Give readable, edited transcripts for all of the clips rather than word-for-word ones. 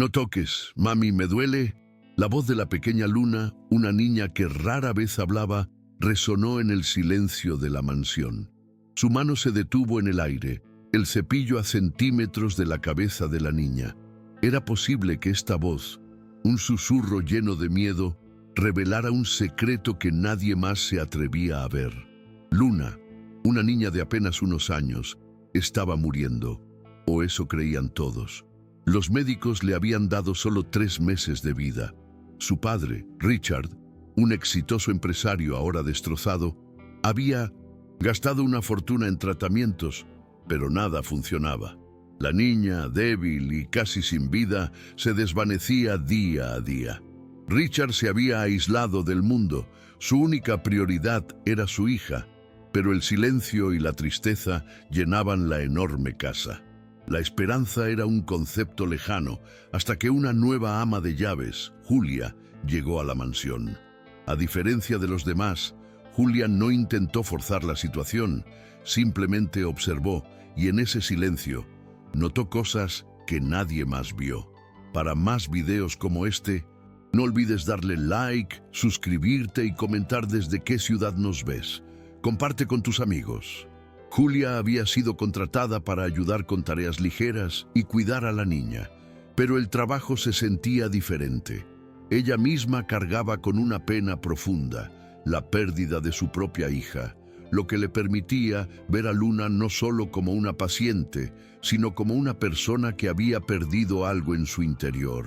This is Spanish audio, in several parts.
No toques, mami, me duele. La voz de la pequeña Luna, una niña que rara vez hablaba, resonó en el silencio de la mansión. Su mano se detuvo en el aire, el cepillo a centímetros de la cabeza de la niña. Era posible que esta voz, un susurro lleno de miedo, revelara un secreto que nadie más se atrevía a ver. Luna, una niña de apenas unos años, estaba muriendo, o eso creían todos. Los médicos le habían dado solo 3 meses de vida. Su padre, Richard, un exitoso empresario ahora destrozado, había gastado una fortuna en tratamientos, pero nada funcionaba. La niña, débil y casi sin vida, se desvanecía día a día. Richard se había aislado del mundo. Su única prioridad era su hija, pero el silencio y la tristeza llenaban la enorme casa. La esperanza era un concepto lejano, hasta que una nueva ama de llaves, Julia, llegó a la mansión. A diferencia de los demás, Julia no intentó forzar la situación, simplemente observó, y en ese silencio notó cosas que nadie más vio. Para más videos como este, no olvides darle like, suscribirte y comentar desde qué ciudad nos ves. Comparte con tus amigos. Julia había sido contratada para ayudar con tareas ligeras y cuidar a la niña, pero el trabajo se sentía diferente. Ella misma cargaba con una pena profunda, la pérdida de su propia hija, lo que le permitía ver a Luna no solo como una paciente, sino como una persona que había perdido algo en su interior.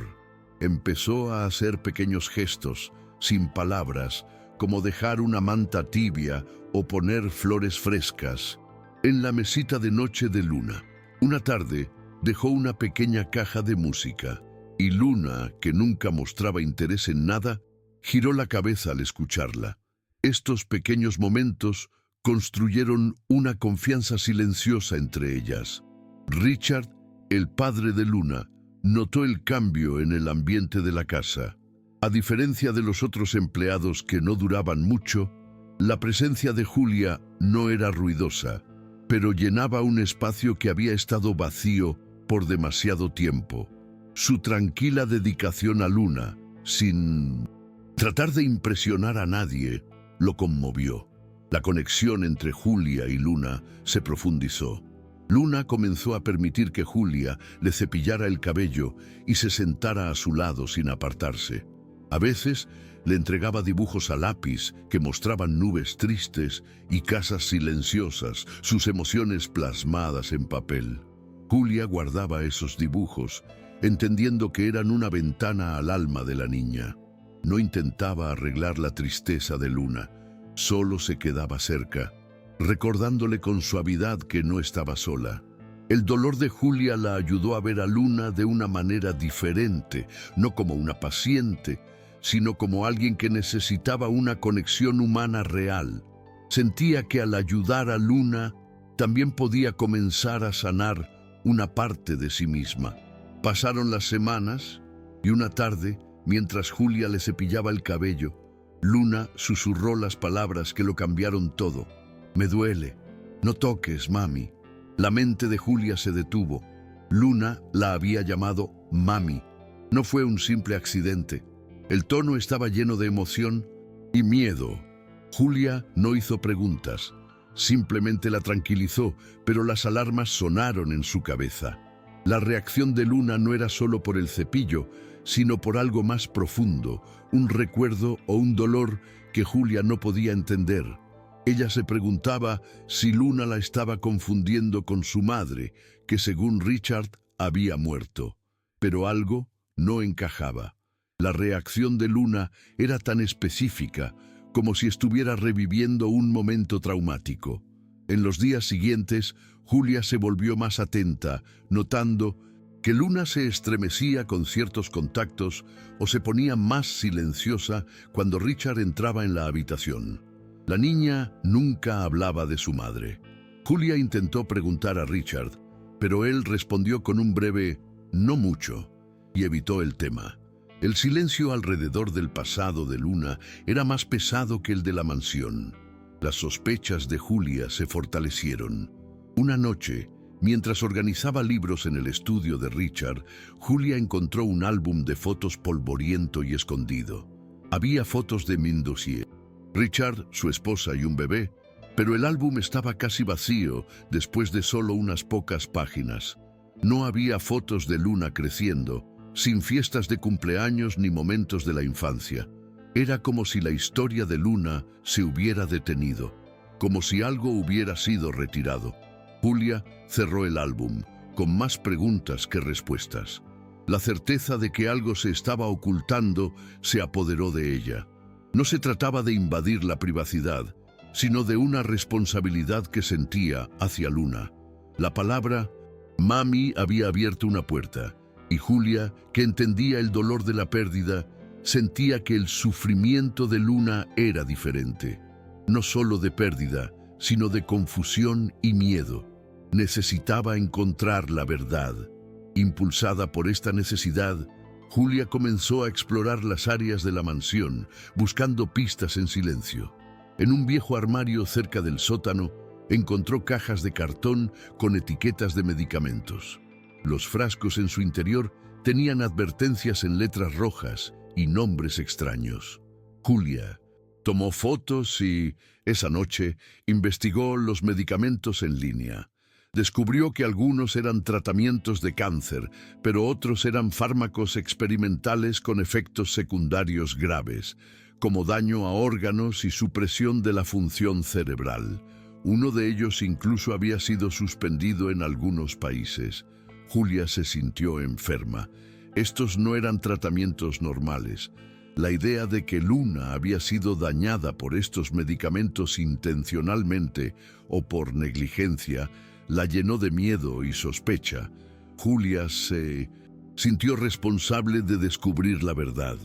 Empezó a hacer pequeños gestos, sin palabras, como dejar una manta tibia o poner flores frescas. En la mesita de noche de Luna, una tarde, dejó una pequeña caja de música, y Luna, que nunca mostraba interés en nada, giró la cabeza al escucharla. Estos pequeños momentos construyeron una confianza silenciosa entre ellas. Richard, el padre de Luna, notó el cambio en el ambiente de la casa. A diferencia de los otros empleados que no duraban mucho, la presencia de Julia no era ruidosa, pero llenaba un espacio que había estado vacío por demasiado tiempo. Su tranquila dedicación a Luna, sin tratar de impresionar a nadie, lo conmovió. La conexión entre Julia y Luna se profundizó. Luna comenzó a permitir que Julia le cepillara el cabello y se sentara a su lado sin apartarse. A veces le entregaba dibujos a lápiz que mostraban nubes tristes y casas silenciosas, sus emociones plasmadas en papel. Julia guardaba esos dibujos, entendiendo que eran una ventana al alma de la niña. No intentaba arreglar la tristeza de Luna, solo se quedaba cerca, recordándole con suavidad que no estaba sola. El dolor de Julia la ayudó a ver a Luna de una manera diferente, no como una paciente, sino como alguien que necesitaba una conexión humana real. Sentía que al ayudar a Luna, también podía comenzar a sanar una parte de sí misma. Pasaron las semanas, y una tarde, mientras Julia le cepillaba el cabello, Luna susurró las palabras que lo cambiaron todo. «Me duele. No toques, mami». La mente de Julia se detuvo. Luna la había llamado mami. No fue un simple accidente. El tono estaba lleno de emoción y miedo. Julia no hizo preguntas. Simplemente la tranquilizó, pero las alarmas sonaron en su cabeza. La reacción de Luna no era solo por el cepillo, sino por algo más profundo, un recuerdo o un dolor que Julia no podía entender. Ella se preguntaba si Luna la estaba confundiendo con su madre, que según Richard había muerto. Pero algo no encajaba. La reacción de Luna era tan específica, como si estuviera reviviendo un momento traumático. En los días siguientes, Julia se volvió más atenta, notando que Luna se estremecía con ciertos contactos o se ponía más silenciosa cuando Richard entraba en la habitación. La niña nunca hablaba de su madre. Julia intentó preguntar a Richard, pero él respondió con un breve «no mucho» y evitó el tema. El silencio alrededor del pasado de Luna era más pesado que el de la mansión. Las sospechas de Julia se fortalecieron. Una noche, Mientras organizaba libros en el estudio de Richard, Julia encontró un álbum de fotos polvoriento y escondido. Había fotos de Mindossier, Richard, su esposa y un bebé, pero el álbum estaba casi vacío después de solo unas pocas páginas. No había fotos de Luna creciendo, sin fiestas de cumpleaños ni momentos de la infancia. Era como si la historia de Luna se hubiera detenido, como si algo hubiera sido retirado. Julia cerró el álbum, con más preguntas que respuestas. La certeza de que algo se estaba ocultando se apoderó de ella. No se trataba de invadir la privacidad, sino de una responsabilidad que sentía hacia Luna. La palabra «mami» había abierto una puerta, y Julia, que entendía el dolor de la pérdida, sentía que el sufrimiento de Luna era diferente. No solo de pérdida, sino de confusión y miedo. Necesitaba encontrar la verdad. Impulsada por esta necesidad, Julia comenzó a explorar las áreas de la mansión, buscando pistas en silencio. En un viejo armario cerca del sótano, encontró cajas de cartón con etiquetas de medicamentos. Los frascos en su interior tenían advertencias en letras rojas y nombres extraños. Julia tomó fotos y, esa noche, investigó los medicamentos en línea. Descubrió que algunos eran tratamientos de cáncer, pero otros eran fármacos experimentales con efectos secundarios graves, como daño a órganos y supresión de la función cerebral. Uno de ellos incluso había sido suspendido en algunos países. Julia se sintió enferma. Estos no eran tratamientos normales. La idea de que Luna había sido dañada por estos medicamentos intencionalmente o por negligencia la llenó de miedo y sospecha. Julia se sintió responsable de descubrir la verdad.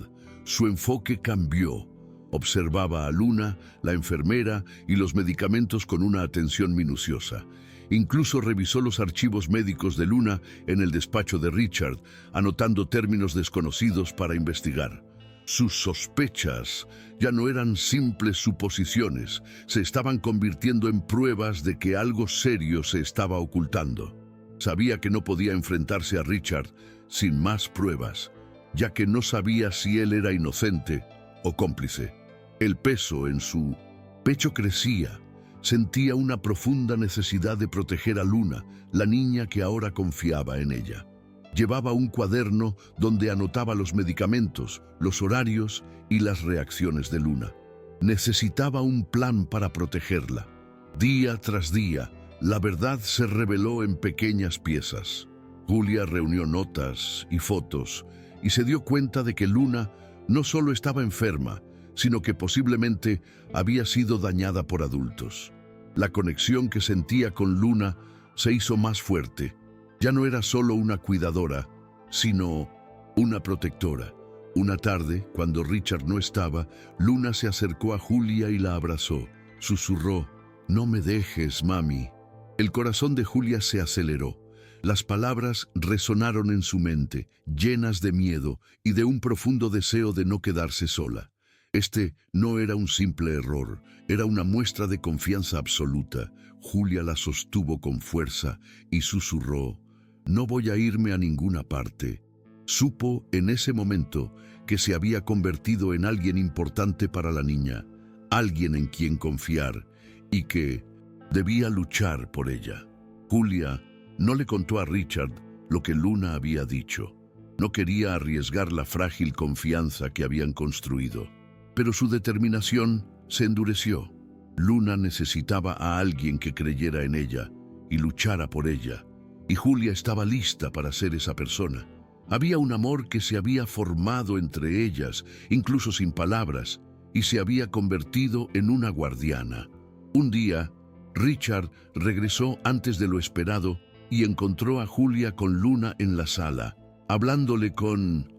Su enfoque cambió. Observaba a Luna, la enfermera y los medicamentos con una atención minuciosa. Incluso revisó los archivos médicos de Luna en el despacho de Richard, anotando términos desconocidos para investigar. Sus sospechas ya no eran simples suposiciones, se estaban convirtiendo en pruebas de que algo serio se estaba ocultando. Sabía que no podía enfrentarse a Richard sin más pruebas, ya que no sabía si él era inocente o cómplice. El peso en su pecho crecía. Sentía una profunda necesidad de proteger a Luna, la niña que ahora confiaba en ella. Llevaba un cuaderno donde anotaba los medicamentos, los horarios y las reacciones de Luna. Necesitaba un plan para protegerla. Día tras día, la verdad se reveló en pequeñas piezas. Julia reunió notas y fotos y se dio cuenta de que Luna no solo estaba enferma, sino que posiblemente había sido dañada por adultos. La conexión que sentía con Luna se hizo más fuerte. Ya no era solo una cuidadora, sino una protectora. Una tarde, cuando Richard no estaba, Luna se acercó a Julia y la abrazó. Susurró, «No me dejes, mami». El corazón de Julia se aceleró. Las palabras resonaron en su mente, llenas de miedo y de un profundo deseo de no quedarse sola. Este no era un simple error, era una muestra de confianza absoluta. Julia la sostuvo con fuerza y susurró, «No voy a irme a ninguna parte». Supo en ese momento que se había convertido en alguien importante para la niña, alguien en quien confiar y que debía luchar por ella. Julia no le contó a Richard lo que Luna había dicho. No quería arriesgar la frágil confianza que habían construido. Pero su determinación se endureció. Luna necesitaba a alguien que creyera en ella y luchara por ella, y Julia estaba lista para ser esa persona. Había un amor que se había formado entre ellas, incluso sin palabras, y se había convertido en una guardiana. Un día, Richard regresó antes de lo esperado y encontró a Julia con Luna en la sala, hablándole con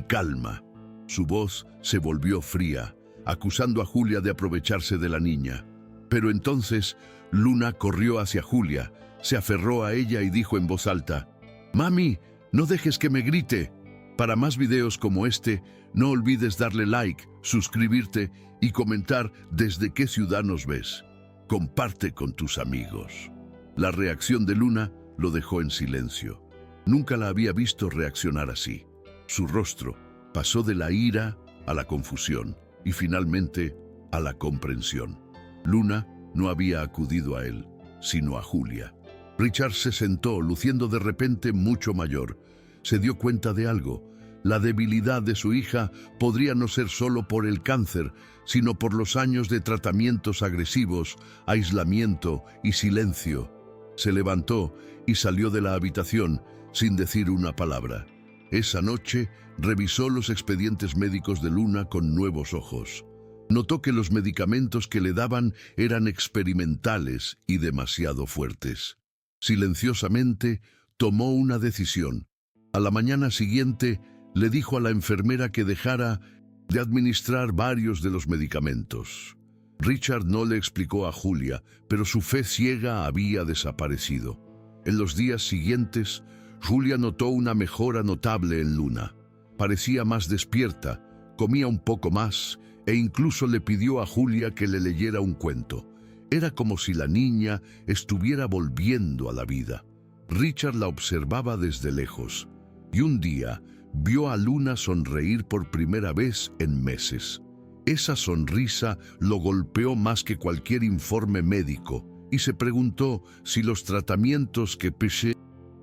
calma. Su voz se volvió fría, acusando a Julia de aprovecharse de la niña. Pero entonces Luna corrió hacia Julia, se aferró a ella y dijo en voz alta, «Mami, no dejes que me grite». Para más videos como este, no olvides darle like, suscribirte y comentar desde qué ciudad nos ves. Comparte con tus amigos. La reacción de Luna lo dejó en silencio. Nunca la había visto reaccionar así. Su rostro pasó de la ira a la confusión y finalmente a la comprensión. Luna no había acudido a él, sino a Julia. Richard se sentó, luciendo de repente mucho mayor. Se dio cuenta de algo. La debilidad de su hija podría no ser solo por el cáncer, sino por los años de tratamientos agresivos, aislamiento y silencio. Se levantó y salió de la habitación sin decir una palabra. Esa noche revisó los expedientes médicos de Luna con nuevos ojos. Notó que los medicamentos que le daban eran experimentales y demasiado fuertes. Silenciosamente tomó una decisión. A la mañana siguiente le dijo a la enfermera que dejara de administrar varios de los medicamentos. Richard no le explicó a Julia, pero su fe ciega había desaparecido. En los días siguientes, Julia notó una mejora notable en Luna. Parecía más despierta, comía un poco más e incluso le pidió a Julia que le leyera un cuento. Era como si la niña estuviera volviendo a la vida. Richard la observaba desde lejos y un día vio a Luna sonreír por primera vez en meses. Esa sonrisa lo golpeó más que cualquier informe médico y se preguntó si los tratamientos que Pesce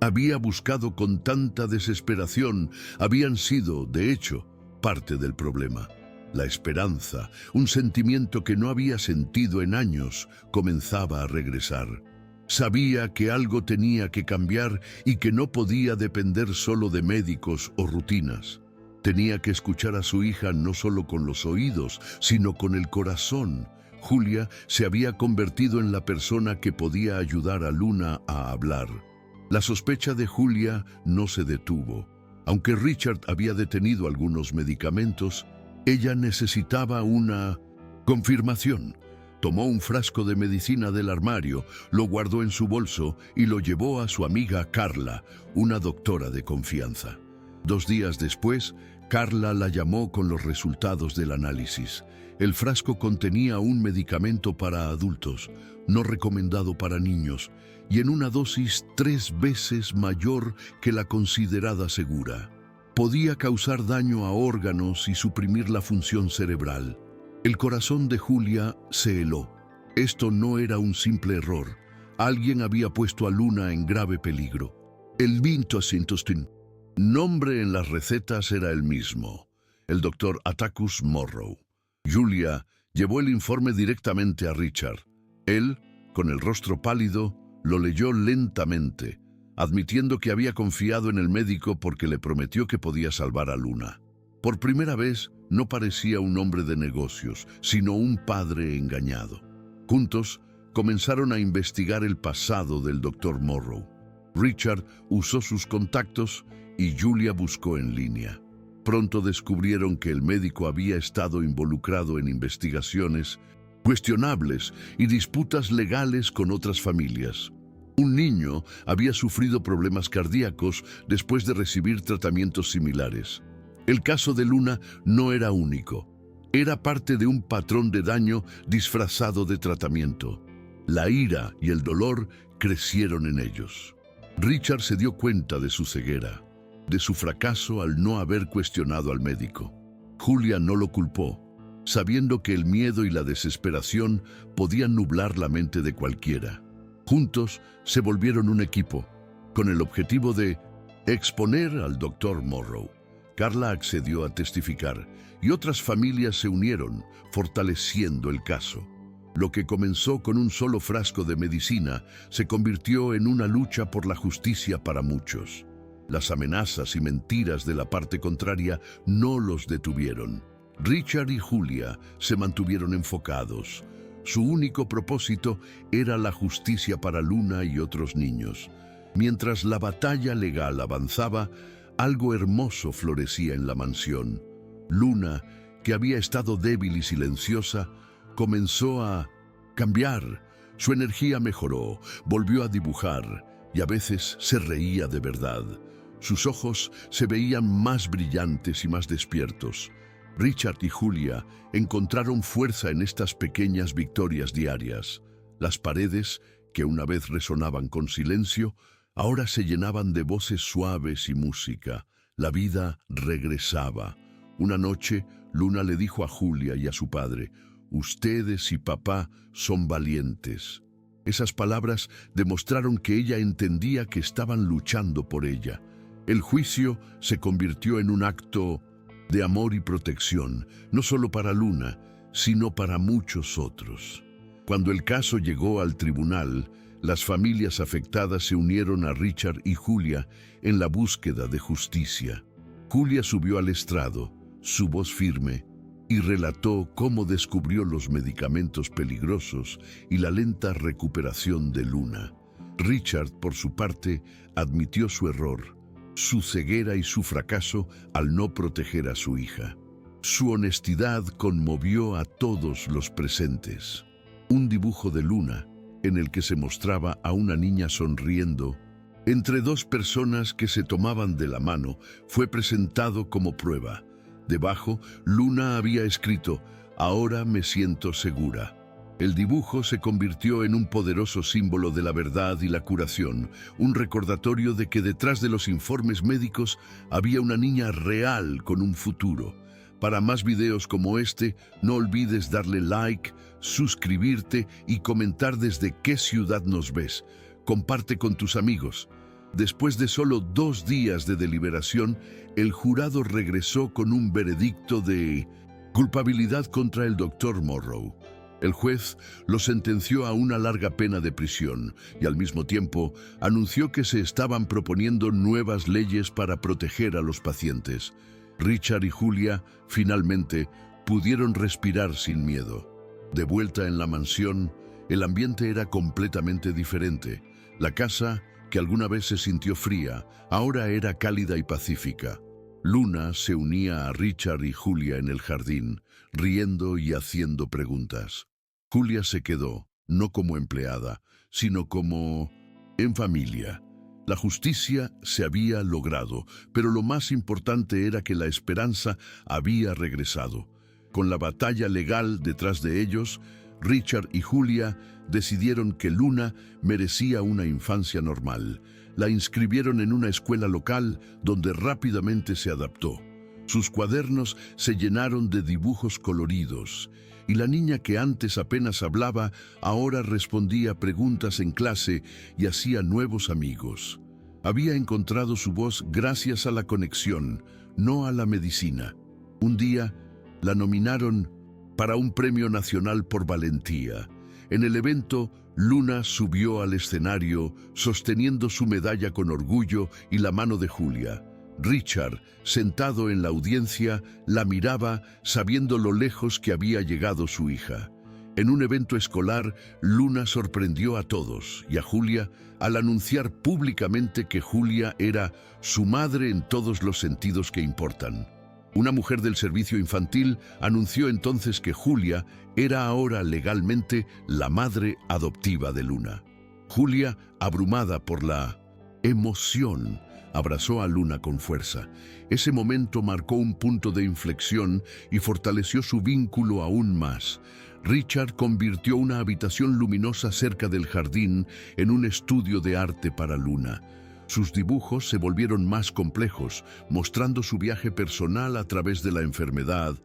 había buscado con tanta desesperación habían sido, de hecho, parte del problema. La esperanza, un sentimiento que no había sentido en años, comenzaba a regresar. Sabía que algo tenía que cambiar y que no podía depender solo de médicos o rutinas. Tenía que escuchar a su hija no solo con los oídos, sino con el corazón. Julia se había convertido en la persona que podía ayudar a Luna a hablar. La sospecha de Julia no se detuvo. Aunque Richard había detenido algunos medicamentos, ella necesitaba una confirmación. Tomó un frasco de medicina del armario, lo guardó en su bolso y lo llevó a su amiga Carla, una doctora de confianza. 2 días después, Carla la llamó con los resultados del análisis. El frasco contenía un medicamento para adultos, no recomendado para niños, y en una dosis 3 veces mayor que la considerada segura. Podía causar daño a órganos y suprimir la función cerebral. El corazón de Julia se heló. Esto no era un simple error. Alguien había puesto a Luna en grave peligro. El Vintosintostin. Nombre en las recetas era el mismo, el doctor Atticus Morrow. Julia llevó el informe directamente a Richard. Él, con el rostro pálido, lo leyó lentamente, admitiendo que había confiado en el médico porque le prometió que podía salvar a Luna. Por primera vez, no parecía un hombre de negocios, sino un padre engañado. Juntos, comenzaron a investigar el pasado del doctor Morrow. Richard usó sus contactos y Julia buscó en línea. Pronto descubrieron que el médico había estado involucrado en investigaciones cuestionables y disputas legales con otras familias. Un niño había sufrido problemas cardíacos después de recibir tratamientos similares. El caso de Luna no era único. Era parte de un patrón de daño disfrazado de tratamiento. La ira y el dolor crecieron en ellos. Richard se dio cuenta de su ceguera, de su fracaso al no haber cuestionado al médico. Julia no lo culpó, sabiendo que el miedo y la desesperación podían nublar la mente de cualquiera. Juntos se volvieron un equipo, con el objetivo de exponer al doctor Morrow. Carla accedió a testificar y otras familias se unieron, fortaleciendo el caso. Lo que comenzó con un solo frasco de medicina se convirtió en una lucha por la justicia para muchos. Las amenazas y mentiras de la parte contraria no los detuvieron. Richard y Julia se mantuvieron enfocados. Su único propósito era la justicia para Luna y otros niños. Mientras la batalla legal avanzaba, algo hermoso florecía en la mansión. Luna, que había estado débil y silenciosa, comenzó a cambiar. Su energía mejoró, volvió a dibujar y a veces se reía de verdad. Sus ojos se veían más brillantes y más despiertos. Richard y Julia encontraron fuerza en estas pequeñas victorias diarias. Las paredes, que una vez resonaban con silencio, ahora se llenaban de voces suaves y música. La vida regresaba. Una noche, Luna le dijo a Julia y a su padre: «Ustedes y papá son valientes». Esas palabras demostraron que ella entendía que estaban luchando por ella. El juicio se convirtió en un acto de amor y protección, no solo para Luna, sino para muchos otros. Cuando el caso llegó al tribunal, las familias afectadas se unieron a Richard y Julia en la búsqueda de justicia. Julia subió al estrado, su voz firme, y relató cómo descubrió los medicamentos peligrosos y la lenta recuperación de Luna. Richard, por su parte, admitió su error, su ceguera y su fracaso al no proteger a su hija. Su honestidad conmovió a todos los presentes. Un dibujo de Luna, en el que se mostraba a una niña sonriendo entre dos personas que se tomaban de la mano, fue presentado como prueba. Debajo, Luna había escrito: «Ahora me siento segura». El dibujo se convirtió en un poderoso símbolo de la verdad y la curación, un recordatorio de que detrás de los informes médicos había una niña real con un futuro. Para más videos como este, no olvides darle like, suscribirte y comentar desde qué ciudad nos ves. Comparte con tus amigos. Después de solo 2 días de deliberación, el jurado regresó con un veredicto de culpabilidad contra el Dr. Morrow. El juez lo sentenció a una larga pena de prisión y al mismo tiempo anunció que se estaban proponiendo nuevas leyes para proteger a los pacientes. Richard y Julia finalmente pudieron respirar sin miedo. De vuelta en la mansión, el ambiente era completamente diferente. La casa, que alguna vez se sintió fría, ahora era cálida y pacífica. Luna se unía a Richard y Julia en el jardín, riendo y haciendo preguntas. Julia se quedó, no como empleada, sino como en familia. La justicia se había logrado, pero lo más importante era que la esperanza había regresado. Con la batalla legal detrás de ellos, Richard y Julia decidieron que Luna merecía una infancia normal. La inscribieron en una escuela local donde rápidamente se adaptó. Sus cuadernos se llenaron de dibujos coloridos, y la niña que antes apenas hablaba ahora respondía preguntas en clase y hacía nuevos amigos. Había encontrado su voz gracias a la conexión, no a la medicina. Un día la nominaron para un premio nacional por valentía. En el evento, Luna subió al escenario sosteniendo su medalla con orgullo y la mano de Julia. Richard, sentado en la audiencia, la miraba sabiendo lo lejos que había llegado su hija. En un evento escolar, Luna sorprendió a todos y a Julia al anunciar públicamente que Julia era su madre en todos los sentidos que importan. Una mujer del servicio infantil anunció entonces que Julia era ahora legalmente la madre adoptiva de Luna. Julia, abrumada por la emoción, abrazó a Luna con fuerza. Ese momento marcó un punto de inflexión y fortaleció su vínculo aún más. Richard convirtió una habitación luminosa cerca del jardín en un estudio de arte para Luna. Sus dibujos se volvieron más complejos, mostrando su viaje personal a través de la enfermedad,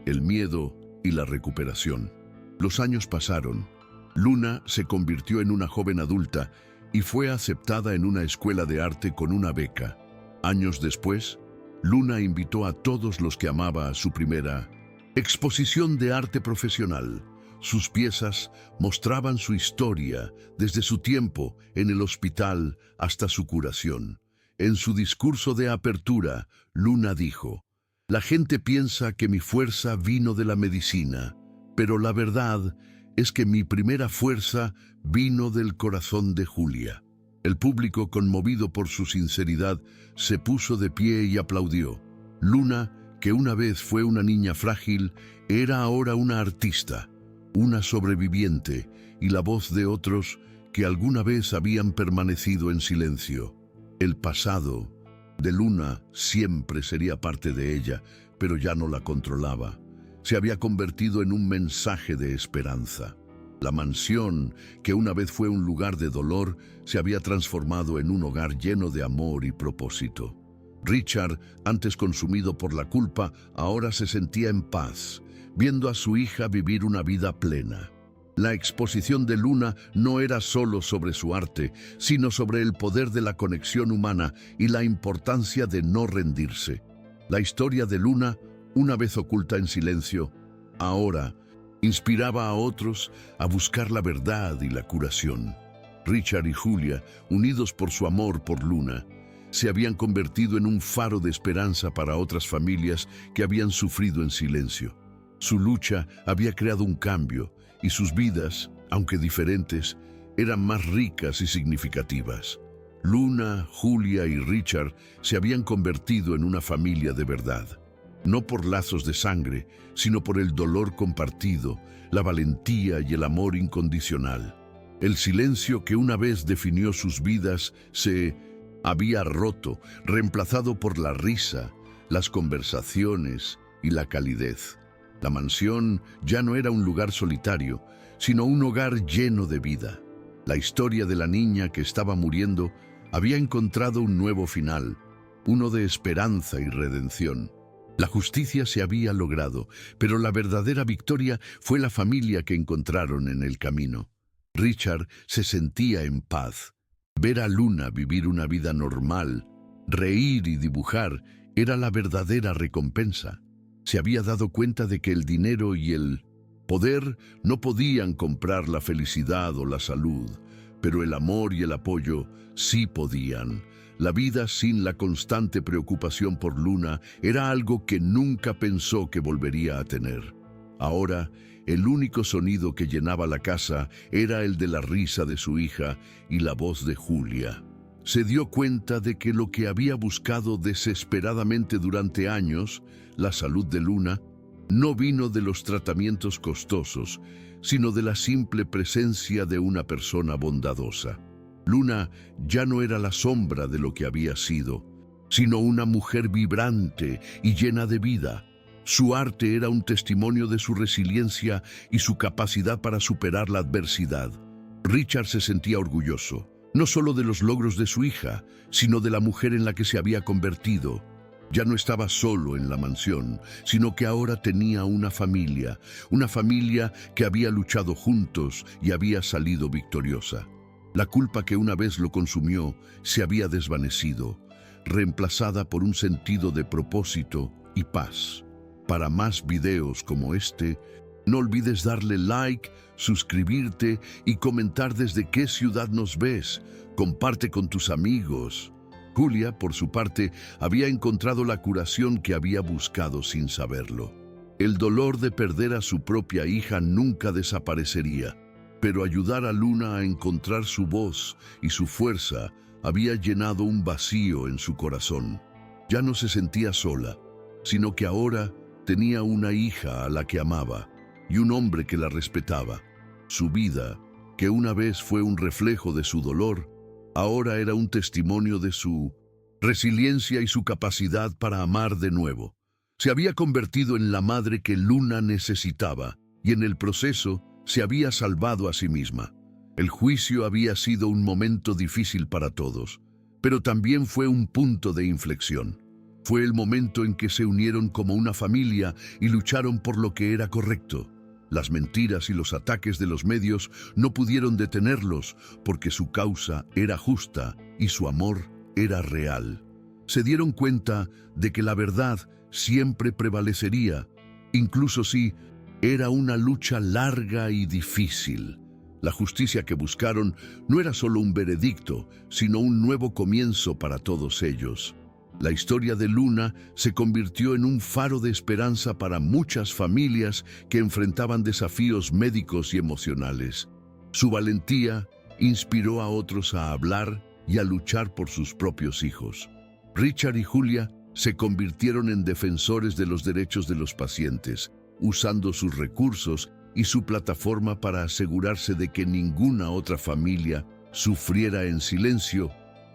el miedo y la recuperación. Los años pasaron. Luna se convirtió en una joven adulta y fue aceptada en una escuela de arte con una beca. Años después, Luna invitó a todos los que amaba a su primera exposición de arte profesional. Sus piezas mostraban su historia desde su tiempo en el hospital hasta su curación. En su discurso de apertura, Luna dijo: «La gente piensa que mi fuerza vino de la medicina, pero la verdad es que mi primera fuerza vino del corazón de Julia». El público, conmovido por su sinceridad, se puso de pie y aplaudió. Luna, que una vez fue una niña frágil, era ahora una artista, una sobreviviente y la voz de otros que alguna vez habían permanecido en silencio. El pasado de Luna siempre sería parte de ella, pero ya no la controlaba. Se había convertido en un mensaje de esperanza. La mansión, que una vez fue un lugar de dolor, se había transformado en un hogar lleno de amor y propósito. Richard, antes consumido por la culpa, ahora se sentía en paz, viendo a su hija vivir una vida plena. La exposición de Luna no era solo sobre su arte, sino sobre el poder de la conexión humana y la importancia de no rendirse. La historia de Luna, una vez oculta en silencio, ahora inspiraba a otros a buscar la verdad y la curación. Richard y Julia, unidos por su amor por Luna, se habían convertido en un faro de esperanza para otras familias que habían sufrido en silencio. Su lucha había creado un cambio y sus vidas, aunque diferentes, eran más ricas y significativas. Luna, Julia y Richard se habían convertido en una familia de verdad. No por lazos de sangre, sino por el dolor compartido, la valentía y el amor incondicional. El silencio que una vez definió sus vidas se había roto, reemplazado por la risa, las conversaciones y la calidez. La mansión ya no era un lugar solitario, sino un hogar lleno de vida. La historia de la niña que estaba muriendo había encontrado un nuevo final, uno de esperanza y redención. La justicia se había logrado, pero la verdadera victoria fue la familia que encontraron en el camino. Richard se sentía en paz. Ver a Luna vivir una vida normal, reír y dibujar, era la verdadera recompensa. Se había dado cuenta de que el dinero y el poder no podían comprar la felicidad o la salud, pero el amor y el apoyo sí podían. La vida sin la constante preocupación por Luna era algo que nunca pensó que volvería a tener. Ahora, el único sonido que llenaba la casa era el de la risa de su hija y la voz de Julia. Se dio cuenta de que lo que había buscado desesperadamente durante años, la salud de Luna, no vino de los tratamientos costosos, sino de la simple presencia de una persona bondadosa. Luna ya no era la sombra de lo que había sido, sino una mujer vibrante y llena de vida. Su arte era un testimonio de su resiliencia y su capacidad para superar la adversidad. Richard se sentía orgulloso, no solo de los logros de su hija, sino de la mujer en la que se había convertido. Ya no estaba solo en la mansión, sino que ahora tenía una familia que había luchado juntos y había salido victoriosa. La culpa que una vez lo consumió se había desvanecido, reemplazada por un sentido de propósito y paz. Para más videos como este, no olvides darle like, suscribirte y comentar desde qué ciudad nos ves. Comparte con tus amigos. Julia, por su parte, había encontrado la curación que había buscado sin saberlo. El dolor de perder a su propia hija nunca desaparecería, pero ayudar a Luna a encontrar su voz y su fuerza había llenado un vacío en su corazón. Ya no se sentía sola, sino que ahora tenía una hija a la que amaba y un hombre que la respetaba. Su vida, que una vez fue un reflejo de su dolor, ahora era un testimonio de su resiliencia y su capacidad para amar de nuevo. Se había convertido en la madre que Luna necesitaba y en el proceso se había salvado a sí misma. El juicio había sido un momento difícil para todos, pero también fue un punto de inflexión. Fue el momento en que se unieron como una familia y lucharon por lo que era correcto. Las mentiras y los ataques de los medios no pudieron detenerlos porque su causa era justa y su amor era real. Se dieron cuenta de que la verdad siempre prevalecería, incluso si era una lucha larga y difícil. La justicia que buscaron no era solo un veredicto, sino un nuevo comienzo para todos ellos. La historia de Luna se convirtió en un faro de esperanza para muchas familias que enfrentaban desafíos médicos y emocionales. Su valentía inspiró a otros a hablar y a luchar por sus propios hijos. Richard y Julia se convirtieron en defensores de los derechos de los pacientes, usando sus recursos y su plataforma para asegurarse de que ninguna otra familia sufriera en silencio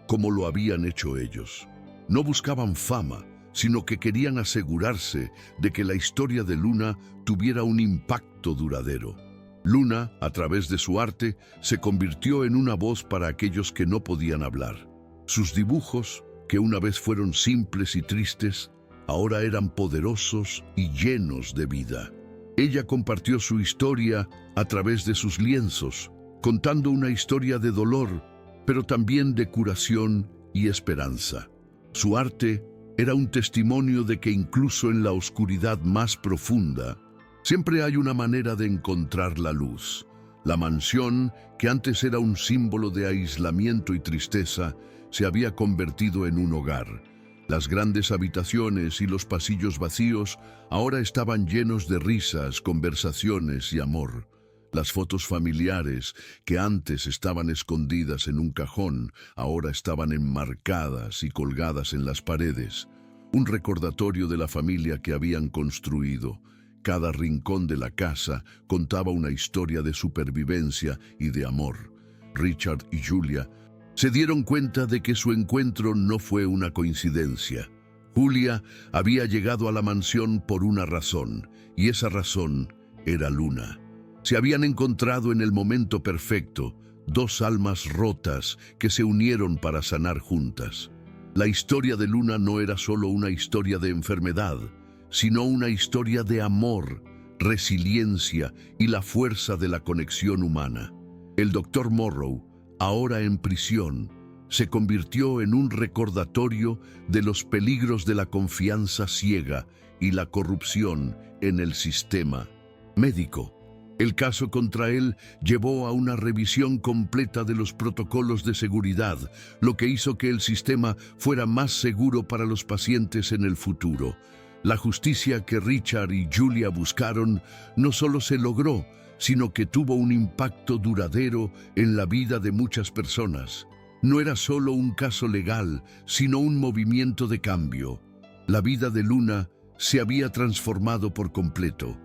como lo habían hecho ellos. No buscaban fama, sino que querían asegurarse de que la historia de Luna tuviera un impacto duradero. Luna, a través de su arte, se convirtió en una voz para aquellos que no podían hablar. Sus dibujos, que una vez fueron simples y tristes, ahora eran poderosos y llenos de vida. Ella compartió su historia a través de sus lienzos, contando una historia de dolor, pero también de curación y esperanza. Su arte era un testimonio de que incluso en la oscuridad más profunda, siempre hay una manera de encontrar la luz. La mansión, que antes era un símbolo de aislamiento y tristeza, se había convertido en un hogar. Las grandes habitaciones y los pasillos vacíos ahora estaban llenos de risas, conversaciones y amor. Las fotos familiares, que antes estaban escondidas en un cajón, ahora estaban enmarcadas y colgadas en las paredes. Un recordatorio de la familia que habían construido. Cada rincón de la casa contaba una historia de supervivencia y de amor. Richard y Julia se dieron cuenta de que su encuentro no fue una coincidencia. Julia había llegado a la mansión por una razón, y esa razón era Luna. Se habían encontrado en el momento perfecto, dos almas rotas que se unieron para sanar juntas. La historia de Luna no era solo una historia de enfermedad, sino una historia de amor, resiliencia y la fuerza de la conexión humana. El Dr. Morrow, ahora en prisión, se convirtió en un recordatorio de los peligros de la confianza ciega y la corrupción en el sistema médico. El caso contra él llevó a una revisión completa de los protocolos de seguridad, lo que hizo que el sistema fuera más seguro para los pacientes en el futuro. La justicia que Richard y Julia buscaron no solo se logró, sino que tuvo un impacto duradero en la vida de muchas personas. No era solo un caso legal, sino un movimiento de cambio. La vida de Luna se había transformado por completo.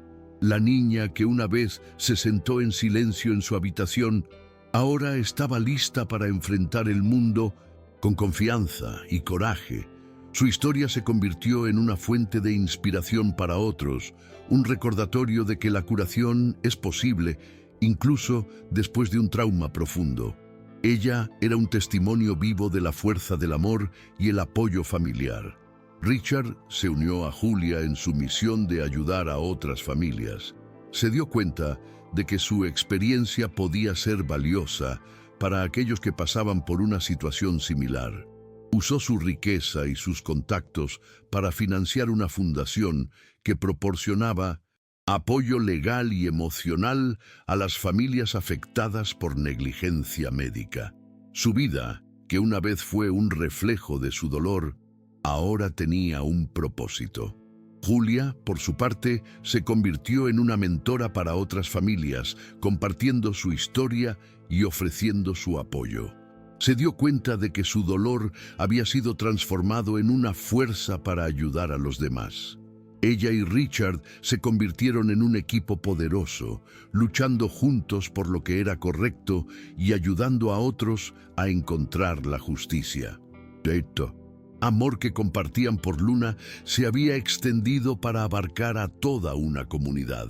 La niña que una vez se sentó en silencio en su habitación, ahora estaba lista para enfrentar el mundo con confianza y coraje. Su historia se convirtió en una fuente de inspiración para otros, un recordatorio de que la curación es posible, incluso después de un trauma profundo. Ella era un testimonio vivo de la fuerza del amor y el apoyo familiar. Richard se unió a Julia en su misión de ayudar a otras familias. Se dio cuenta de que su experiencia podía ser valiosa para aquellos que pasaban por una situación similar. Usó su riqueza y sus contactos para financiar una fundación que proporcionaba apoyo legal y emocional a las familias afectadas por negligencia médica. Su vida, que una vez fue un reflejo de su dolor, ahora tenía un propósito. Julia, por su parte, se convirtió en una mentora para otras familias, compartiendo su historia y ofreciendo su apoyo. Se dio cuenta de que su dolor había sido transformado en una fuerza para ayudar a los demás. Ella y Richard se convirtieron en un equipo poderoso, luchando juntos por lo que era correcto y ayudando a otros a encontrar la justicia. Esto, amor que compartían por Luna se había extendido para abarcar a toda una comunidad.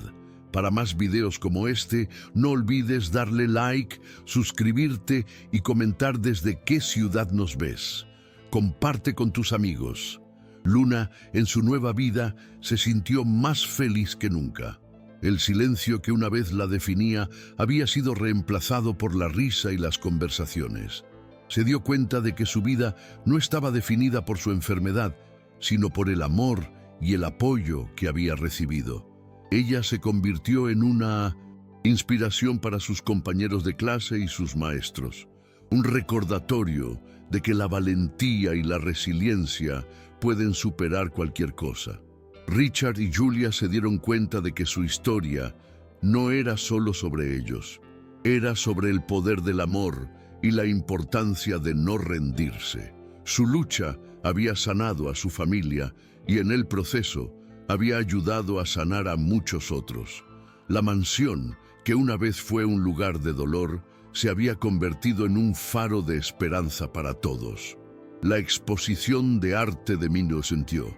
Para más videos como este, no olvides darle like, suscribirte y comentar desde qué ciudad nos ves. Comparte con tus amigos. Luna, en su nueva vida, se sintió más feliz que nunca. El silencio que una vez la definía había sido reemplazado por la risa y las conversaciones. Se dio cuenta de que su vida no estaba definida por su enfermedad, sino por el amor y el apoyo que había recibido. Ella se convirtió en una inspiración para sus compañeros de clase y sus maestros. Un recordatorio de que la valentía y la resiliencia pueden superar cualquier cosa. Richard y Julia se dieron cuenta de que su historia no era solo sobre ellos, era sobre el poder del amor y la importancia de no rendirse. Su lucha había sanado a su familia y en el proceso había ayudado a sanar a muchos otros. La mansión, que una vez fue un lugar de dolor, se había convertido en un faro de esperanza para todos. La exposición de arte de 1900.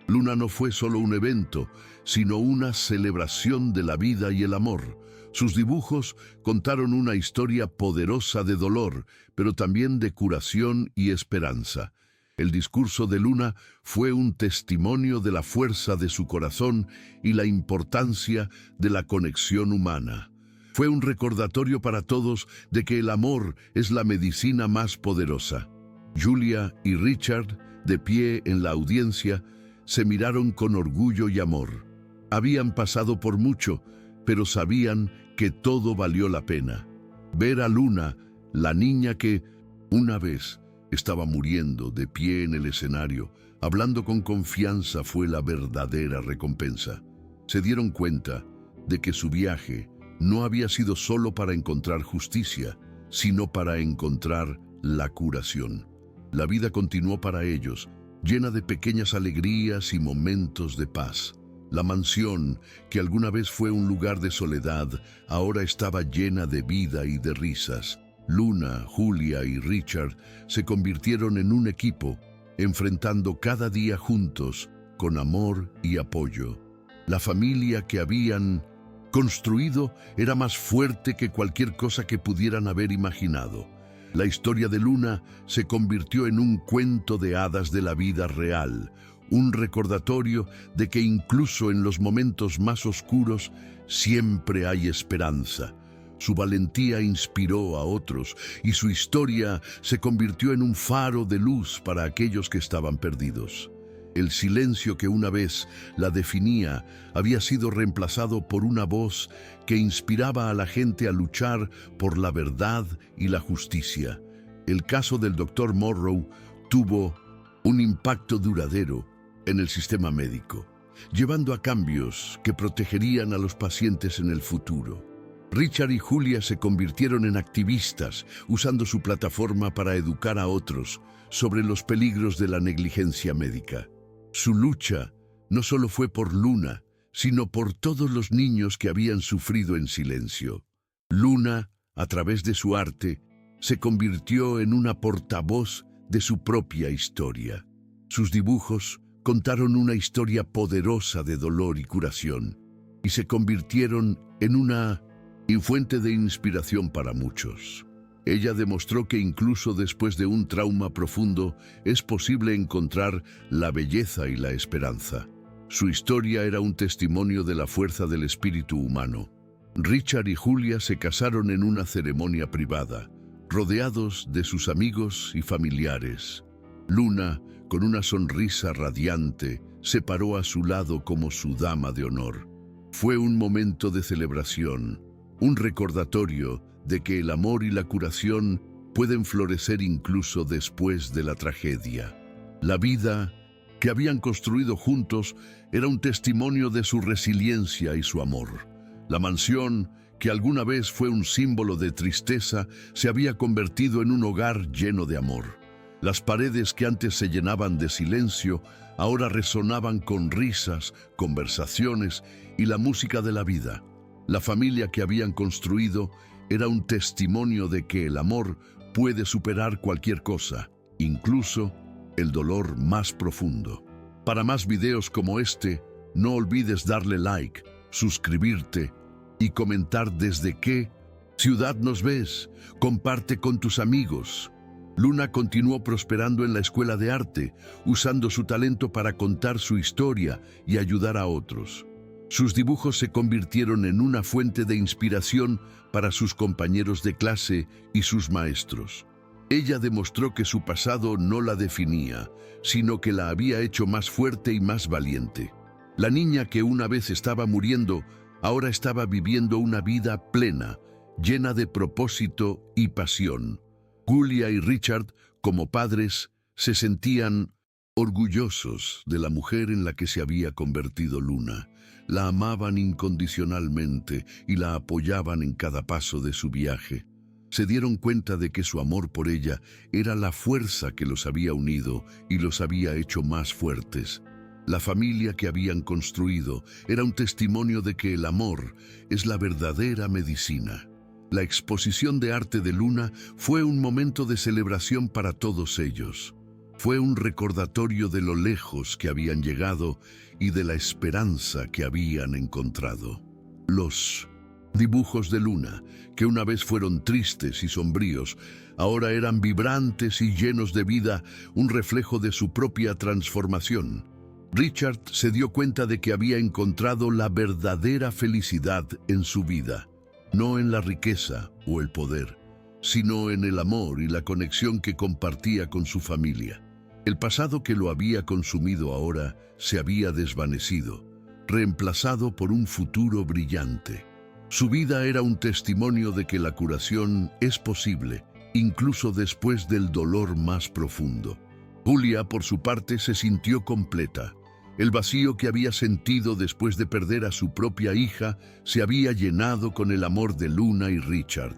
Luna no fue solo un evento, sino una celebración de la vida y el amor. Sus dibujos contaron una historia poderosa de dolor, pero también de curación y esperanza. El discurso de Luna fue un testimonio de la fuerza de su corazón y la importancia de la conexión humana. Fue un recordatorio para todos de que el amor es la medicina más poderosa. Julia y Richard, de pie en la audiencia, se miraron con orgullo y amor. Habían pasado por mucho, pero sabían que todo valió la pena. Ver a Luna, la niña que, una vez, estaba muriendo de pie en el escenario, hablando con confianza, fue la verdadera recompensa. Se dieron cuenta de que su viaje no había sido solo para encontrar justicia, sino para encontrar la curación. La vida continuó para ellos, llena de pequeñas alegrías y momentos de paz. La mansión, que alguna vez fue un lugar de soledad, ahora estaba llena de vida y de risas. Luna, Julia y Richard se convirtieron en un equipo, enfrentando cada día juntos, con amor y apoyo. La familia que habían construido era más fuerte que cualquier cosa que pudieran haber imaginado. La historia de Luna se convirtió en un cuento de hadas de la vida real, un recordatorio de que incluso en los momentos más oscuros siempre hay esperanza. Su valentía inspiró a otros y su historia se convirtió en un faro de luz para aquellos que estaban perdidos. El silencio que una vez la definía había sido reemplazado por una voz que inspiraba a la gente a luchar por la verdad y la justicia. El caso del Dr. Morrow tuvo un impacto duradero en el sistema médico, llevando a cambios que protegerían a los pacientes en el futuro. Richard y Julia se convirtieron en activistas, usando su plataforma para educar a otros sobre los peligros de la negligencia médica. Su lucha no solo fue por Luna, sino por todos los niños que habían sufrido en silencio. Luna, a través de su arte, se convirtió en una portavoz de su propia historia. Sus dibujos contaron una historia poderosa de dolor y curación, y se convirtieron en una fuente de inspiración para muchos. Ella demostró que incluso después de un trauma profundo es posible encontrar la belleza y la esperanza. Su historia era un testimonio de la fuerza del espíritu humano. Richard y Julia se casaron en una ceremonia privada, rodeados de sus amigos y familiares. Luna, con una sonrisa radiante, se paró a su lado como su dama de honor. Fue un momento de celebración, un recordatorio de que el amor y la curación pueden florecer incluso después de la tragedia. La vida que habían construido juntos era un testimonio de su resiliencia y su amor. La mansión, que alguna vez fue un símbolo de tristeza, se había convertido en un hogar lleno de amor. Las paredes que antes se llenaban de silencio, ahora resonaban con risas, conversaciones y la música de la vida. La familia que habían construido era un testimonio de que el amor puede superar cualquier cosa, incluso el dolor más profundo. Para más videos como este, no olvides darle like, suscribirte y comentar desde qué ciudad nos ves. Comparte con tus amigos. Luna continuó prosperando en la escuela de arte, usando su talento para contar su historia y ayudar a otros. Sus dibujos se convirtieron en una fuente de inspiración para sus compañeros de clase y sus maestros. Ella demostró que su pasado no la definía, sino que la había hecho más fuerte y más valiente. La niña que una vez estaba muriendo, ahora estaba viviendo una vida plena, llena de propósito y pasión. Julia y Richard, como padres, se sentían orgullosos de la mujer en la que se había convertido Luna. La amaban incondicionalmente y la apoyaban en cada paso de su viaje. Se dieron cuenta de que su amor por ella era la fuerza que los había unido y los había hecho más fuertes. La familia que habían construido era un testimonio de que el amor es la verdadera medicina. La exposición de arte de Luna fue un momento de celebración para todos ellos. Fue un recordatorio de lo lejos que habían llegado y de la esperanza que habían encontrado. Los Dibujos de Luna, que una vez fueron tristes y sombríos, ahora eran vibrantes y llenos de vida, un reflejo de su propia transformación. Richard se dio cuenta de que había encontrado la verdadera felicidad en su vida, no en la riqueza o el poder, sino en el amor y la conexión que compartía con su familia. El pasado que lo había consumido ahora se había desvanecido, reemplazado por un futuro brillante. Su vida era un testimonio de que la curación es posible, incluso después del dolor más profundo. Julia, por su parte, se sintió completa. El vacío que había sentido después de perder a su propia hija se había llenado con el amor de Luna y Richard.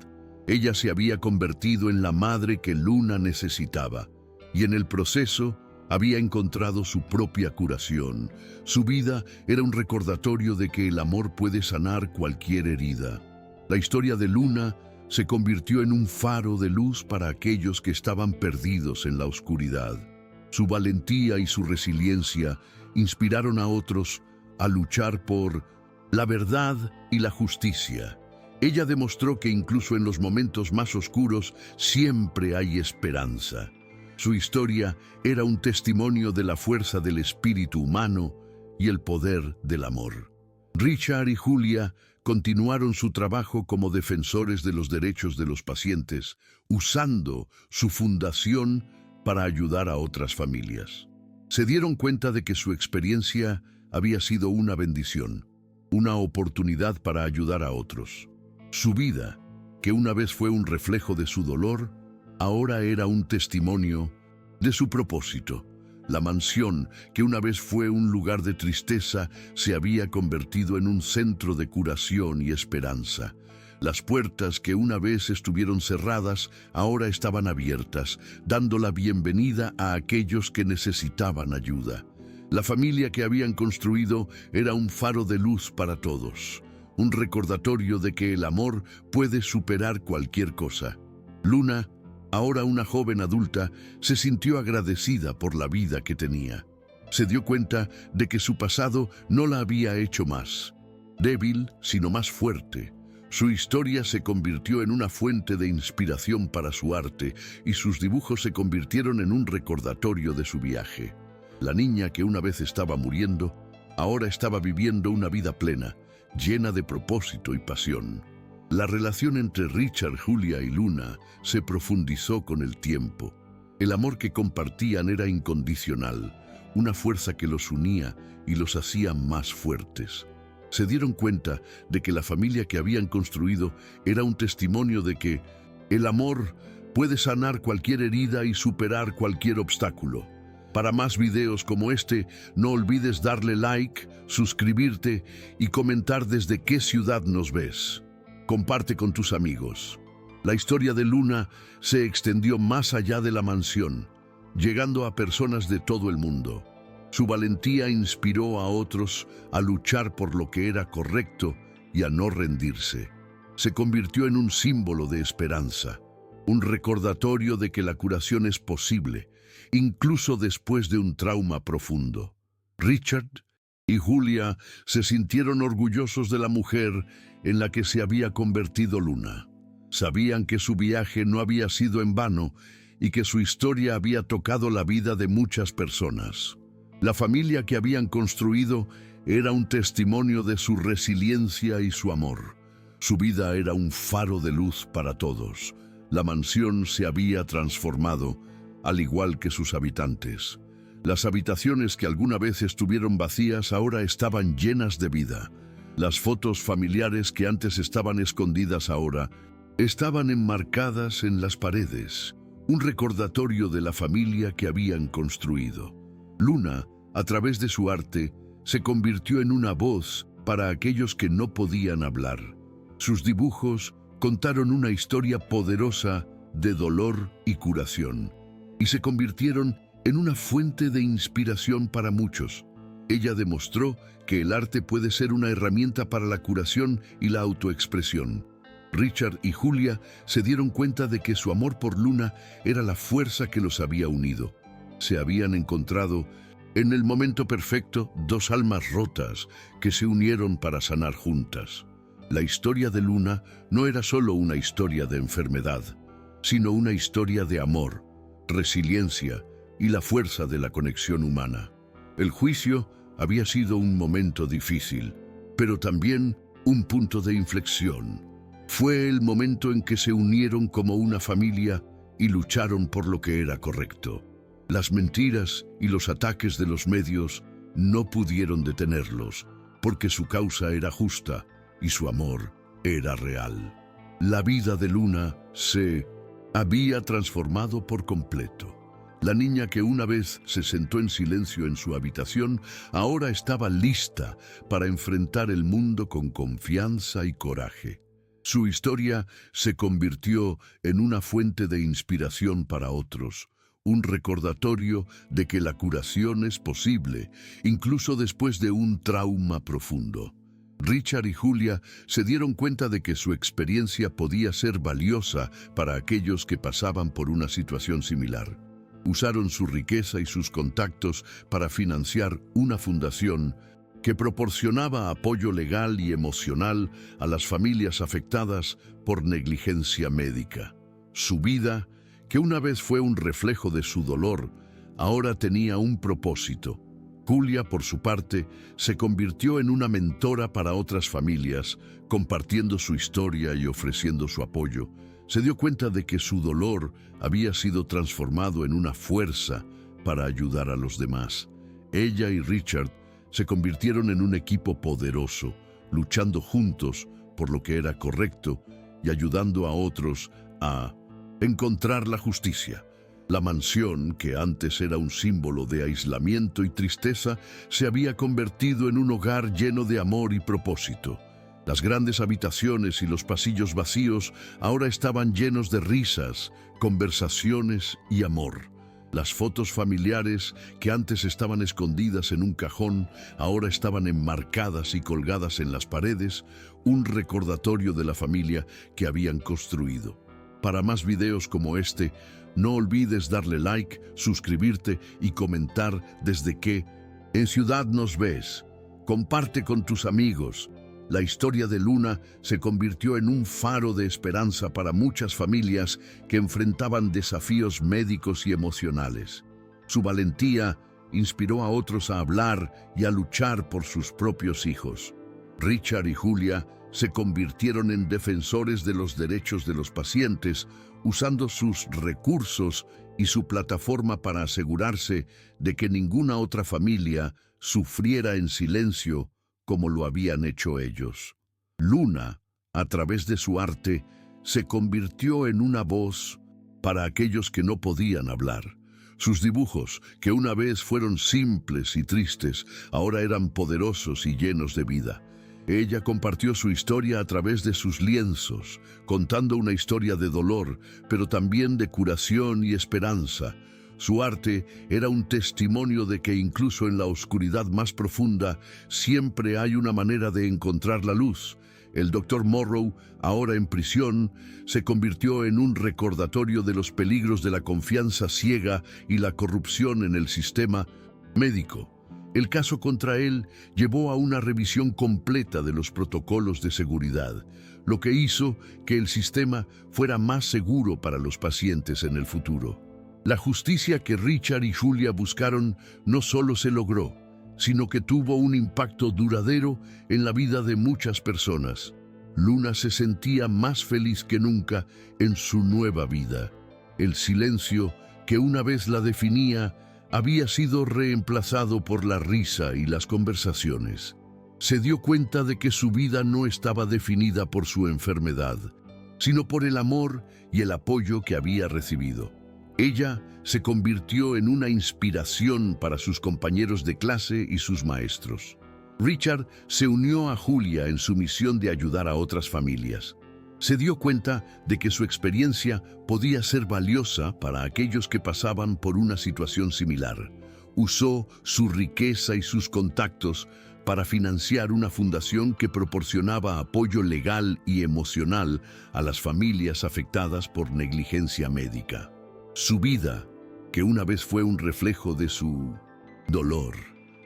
Ella se había convertido en la madre que Luna necesitaba, y en el proceso había encontrado su propia curación. Su vida era un recordatorio de que el amor puede sanar cualquier herida. La historia de Luna se convirtió en un faro de luz para aquellos que estaban perdidos en la oscuridad. Su valentía y su resiliencia inspiraron a otros a luchar por la verdad y la justicia. Ella demostró que incluso en los momentos más oscuros siempre hay esperanza. Su historia era un testimonio de la fuerza del espíritu humano y el poder del amor. Richard y Julia continuaron su trabajo como defensores de los derechos de los pacientes, usando su fundación para ayudar a otras familias. Se dieron cuenta de que su experiencia había sido una bendición, una oportunidad para ayudar a otros. Su vida, que una vez fue un reflejo de su dolor, ahora era un testimonio de su propósito. La mansión, que una vez fue un lugar de tristeza, se había convertido en un centro de curación y esperanza. Las puertas que una vez estuvieron cerradas, ahora estaban abiertas, dando la bienvenida a aquellos que necesitaban ayuda. La familia que habían construido era un faro de luz para todos, un recordatorio de que el amor puede superar cualquier cosa. Luna, ahora una joven adulta, se sintió agradecida por la vida que tenía. Se dio cuenta de que su pasado no la había hecho más débil, sino más fuerte. Su historia se convirtió en una fuente de inspiración para su arte y sus dibujos se convirtieron en un recordatorio de su viaje. La niña que una vez estaba muriendo, ahora estaba viviendo una vida plena, llena de propósito y pasión. La relación entre Richard, Julia y Luna se profundizó con el tiempo. El amor que compartían era incondicional, una fuerza que los unía y los hacía más fuertes. Se dieron cuenta de que la familia que habían construido era un testimonio de que el amor puede sanar cualquier herida y superar cualquier obstáculo. Para más videos como este, no olvides darle like, suscribirte y comentar desde qué ciudad nos ves. Comparte con tus amigos. La historia de Luna se extendió más allá de la mansión, llegando a personas de todo el mundo. Su valentía inspiró a otros a luchar por lo que era correcto y a no rendirse. Se convirtió en un símbolo de esperanza, un recordatorio de que la curación es posible, incluso después de un trauma profundo. Richard y Julia se sintieron orgullosos de la mujer en la que se había convertido Luna. Sabían que su viaje no había sido en vano y que su historia había tocado la vida de muchas personas. La familia que habían construido era un testimonio de su resiliencia y su amor. Su vida era un faro de luz para todos. La mansión se había transformado, al igual que sus habitantes. Las habitaciones que alguna vez estuvieron vacías ahora estaban llenas de vida. Las fotos familiares que antes estaban escondidas ahora estaban enmarcadas en las paredes, un recordatorio de la familia que habían construido. Luna, a través de su arte, se convirtió en una voz para aquellos que no podían hablar. Sus dibujos contaron una historia poderosa de dolor y curación, y se convirtieron en una fuente de inspiración para muchos. Ella demostró que el arte puede ser una herramienta para la curación y la autoexpresión. Richard y Julia se dieron cuenta de que su amor por Luna era la fuerza que los había unido. Se habían encontrado en el momento perfecto dos almas rotas que se unieron para sanar juntas. La historia de Luna no era solo una historia de enfermedad, sino una historia de amor, resiliencia y la fuerza de la conexión humana. El juicio había sido un momento difícil, pero también un punto de inflexión. Fue el momento en que se unieron como una familia y lucharon por lo que era correcto. Las mentiras y los ataques de los medios no pudieron detenerlos, porque su causa era justa y su amor era real. La vida de Luna se había transformado por completo. La niña que una vez se sentó en silencio en su habitación, ahora estaba lista para enfrentar el mundo con confianza y coraje. Su historia se convirtió en una fuente de inspiración para otros, un recordatorio de que la curación es posible, incluso después de un trauma profundo. Richard y Julia se dieron cuenta de que su experiencia podía ser valiosa para aquellos que pasaban por una situación similar. Usaron su riqueza y sus contactos para financiar una fundación que proporcionaba apoyo legal y emocional a las familias afectadas por negligencia médica. Su vida, que una vez fue un reflejo de su dolor, ahora tenía un propósito. Julia, por su parte, se convirtió en una mentora para otras familias, compartiendo su historia y ofreciendo su apoyo. Se dio cuenta de que su dolor había sido transformado en una fuerza para ayudar a los demás. Ella y Richard se convirtieron en un equipo poderoso, luchando juntos por lo que era correcto y ayudando a otros a encontrar la justicia. La mansión, que antes era un símbolo de aislamiento y tristeza, se había convertido en un hogar lleno de amor y propósito. Las grandes habitaciones y los pasillos vacíos ahora estaban llenos de risas, conversaciones y amor. Las fotos familiares, que antes estaban escondidas en un cajón, ahora estaban enmarcadas y colgadas en las paredes, un recordatorio de la familia que habían construido. Para más videos como este, no olvides darle like, suscribirte y comentar desde qué ciudad nos ves. Comparte con tus amigos. La historia de Luna se convirtió en un faro de esperanza para muchas familias que enfrentaban desafíos médicos y emocionales. Su valentía inspiró a otros a hablar y a luchar por sus propios hijos. Richard y Julia se convirtieron en defensores de los derechos de los pacientes, usando sus recursos y su plataforma para asegurarse de que ninguna otra familia sufriera en silencio como lo habían hecho ellos. Luna, a través de su arte, se convirtió en una voz para aquellos que no podían hablar. Sus dibujos, que una vez fueron simples y tristes, ahora eran poderosos y llenos de vida. Ella compartió su historia a través de sus lienzos, contando una historia de dolor, pero también de curación y esperanza. Su arte era un testimonio de que incluso en la oscuridad más profunda siempre hay una manera de encontrar la luz. El Dr. Morrow, ahora en prisión, se convirtió en un recordatorio de los peligros de la confianza ciega y la corrupción en el sistema médico. El caso contra él llevó a una revisión completa de los protocolos de seguridad, lo que hizo que el sistema fuera más seguro para los pacientes en el futuro. La justicia que Richard y Julia buscaron no solo se logró, sino que tuvo un impacto duradero en la vida de muchas personas. Luna se sentía más feliz que nunca en su nueva vida. El silencio que una vez la definía había sido reemplazado por la risa y las conversaciones. Se dio cuenta de que su vida no estaba definida por su enfermedad, sino por el amor y el apoyo que había recibido. Ella se convirtió en una inspiración para sus compañeros de clase y sus maestros. Richard se unió a Julia en su misión de ayudar a otras familias. Se dio cuenta de que su experiencia podía ser valiosa para aquellos que pasaban por una situación similar. Usó su riqueza y sus contactos para financiar una fundación que proporcionaba apoyo legal y emocional a las familias afectadas por negligencia médica. Su vida, que una vez fue un reflejo de su dolor,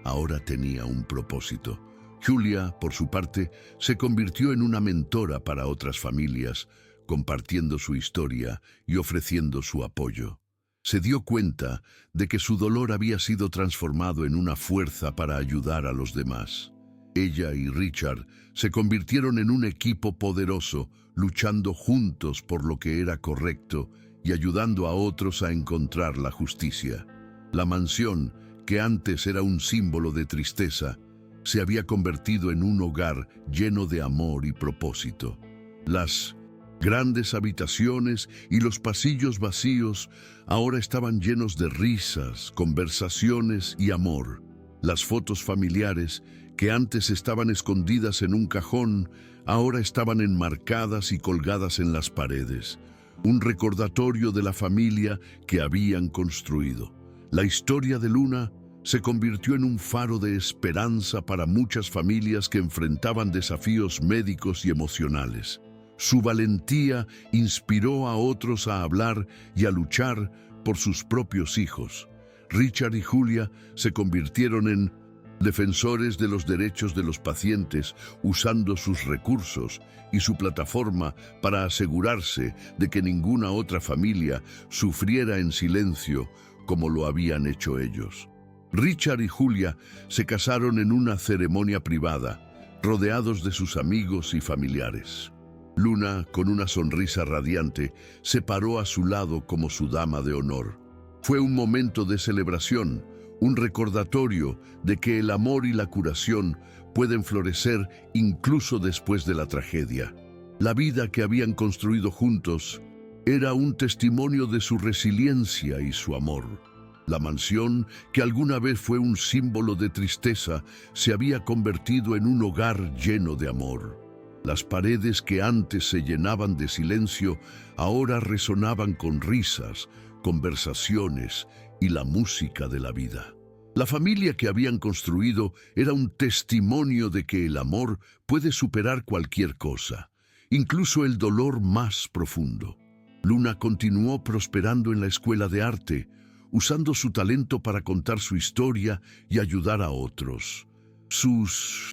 ahora tenía un propósito. Julia, por su parte, se convirtió en una mentora para otras familias, compartiendo su historia y ofreciendo su apoyo. Se dio cuenta de que su dolor había sido transformado en una fuerza para ayudar a los demás. Ella y Richard se convirtieron en un equipo poderoso, luchando juntos por lo que era correcto y ayudando a otros a encontrar la justicia. La mansión, que antes era un símbolo de tristeza, se había convertido en un hogar lleno de amor y propósito. Las grandes habitaciones y los pasillos vacíos ahora estaban llenos de risas, conversaciones y amor. Las fotos familiares, que antes estaban escondidas en un cajón, ahora estaban enmarcadas y colgadas en las paredes. Un recordatorio de la familia que habían construido. La historia de Luna se convirtió en un faro de esperanza para muchas familias que enfrentaban desafíos médicos y emocionales. Su valentía inspiró a otros a hablar y a luchar por sus propios hijos. Richard y Julia se convirtieron en defensores de los derechos de los pacientes, usando sus recursos y su plataforma para asegurarse de que ninguna otra familia sufriera en silencio como lo habían hecho ellos. Richard y Julia se casaron en una ceremonia privada, rodeados de sus amigos y familiares. Luna, con una sonrisa radiante, se paró a su lado como su dama de honor. Fue un momento de celebración, un recordatorio de que el amor y la curación pueden florecer incluso después de la tragedia. La vida que habían construido juntos era un testimonio de su resiliencia y su amor. La mansión, que alguna vez fue un símbolo de tristeza, se había convertido en un hogar lleno de amor. Las paredes que antes se llenaban de silencio, ahora resonaban con risas, conversaciones y la música de la vida. La familia que habían construido era un testimonio de que el amor puede superar cualquier cosa, incluso el dolor más profundo. Luna continuó prosperando en la escuela de arte, usando su talento para contar su historia y ayudar a otros. Sus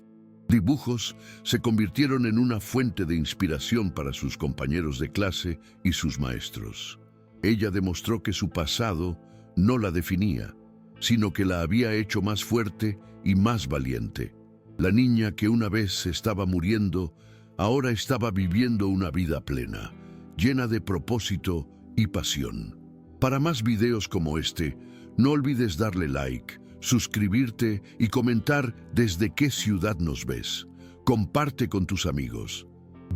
dibujos se convirtieron en una fuente de inspiración para sus compañeros de clase y sus maestros. Ella demostró que su pasado no la definía, sino que la había hecho más fuerte y más valiente. La niña que una vez estaba muriendo, ahora estaba viviendo una vida plena, llena de propósito y pasión. Para más videos como este, no olvides darle like, suscribirte y comentar desde qué ciudad nos ves. Comparte con tus amigos.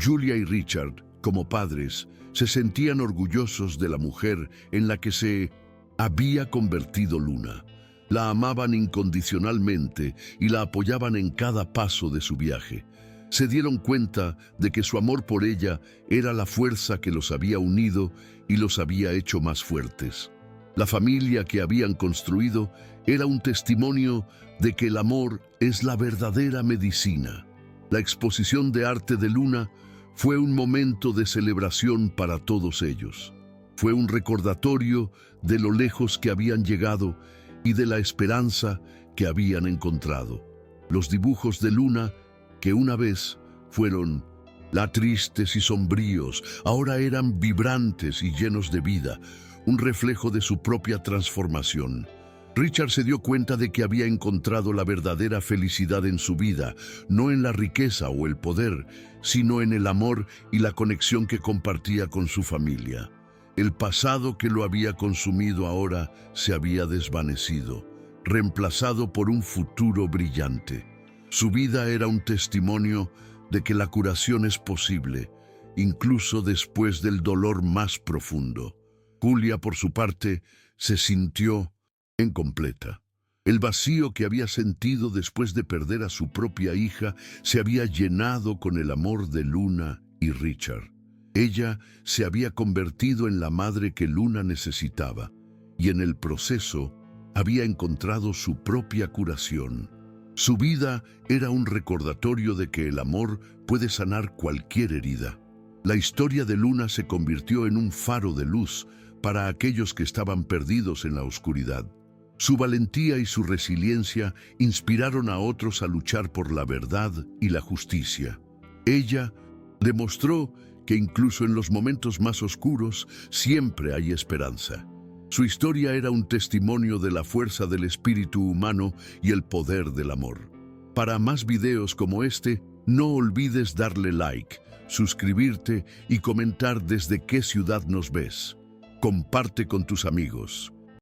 Julia y Richard, como padres, se sentían orgullosos de la mujer en la que se había convertido Luna. La amaban incondicionalmente y la apoyaban en cada paso de su viaje. Se dieron cuenta de que su amor por ella era la fuerza que los había unido y los había hecho más fuertes. La familia que habían construido era un testimonio de que el amor es la verdadera medicina. La exposición de arte de Luna fue un momento de celebración para todos ellos. Fue un recordatorio de lo lejos que habían llegado y de la esperanza que habían encontrado. Los dibujos de Luna, que una vez fueron tristes y sombríos, ahora eran vibrantes y llenos de vida, un reflejo de su propia transformación. Richard se dio cuenta de que había encontrado la verdadera felicidad en su vida, no en la riqueza o el poder, sino en el amor y la conexión que compartía con su familia. El pasado que lo había consumido ahora se había desvanecido, reemplazado por un futuro brillante. Su vida era un testimonio de que la curación es posible, incluso después del dolor más profundo. Julia, por su parte, se sintió incompleta. El vacío que había sentido después de perder a su propia hija se había llenado con el amor de Luna y Richard. Ella se había convertido en la madre que Luna necesitaba y en el proceso había encontrado su propia curación. Su vida era un recordatorio de que el amor puede sanar cualquier herida. La historia de Luna se convirtió en un faro de luz para aquellos que estaban perdidos en la oscuridad. Su valentía y su resiliencia inspiraron a otros a luchar por la verdad y la justicia. Ella demostró que incluso en los momentos más oscuros siempre hay esperanza. Su historia era un testimonio de la fuerza del espíritu humano y el poder del amor. Para más videos como este, no olvides darle like, suscribirte y comentar desde qué ciudad nos ves. Comparte con tus amigos.